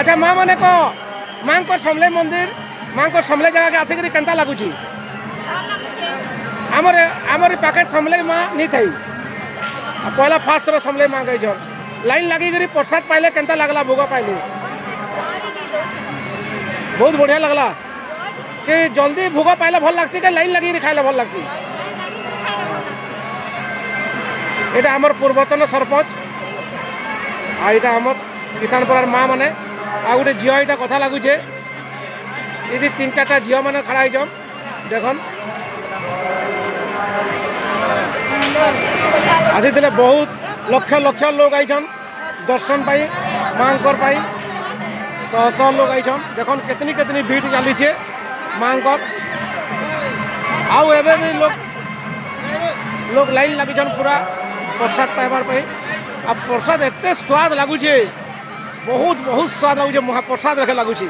अच्छा माँ मैंने कह माँ को समले मंदिर माँ को समले जगह के आसिक केन्ता लगुच आमर पाखे समले माँ नहीं थी पहला फास्ट थर समले माँ गई लाइन लगी प्रसाद पाइले केन्ता लगला भोग पाइले बहुत बढ़िया लगला कि जल्दी भोग पाइले भल लगसी कि लाइन लगी खाइले भल लगसी एटा आमर पूर्वतन सरपंच आईटा आमर किसानपुरार माँ माने आ गोटे झील यहाँ कथा लगुचे ये 3-4टा झील मैंने खड़ा हो देखन आसी बहुत लक्ष लक्ष लोग आईछन दर्शन पाई माँकर पाई शह शह लोग आईछन देखन कितनी कितनी भीड़ चली माँकर आउ एबे भी लोग लाइन लगी पूरा प्रसाद पाइबार पे आ प्रसाद एते स्वाद लगुचे बहुत बहुत स्वाद लगुचे महाप्रसाद रखे लगुचे।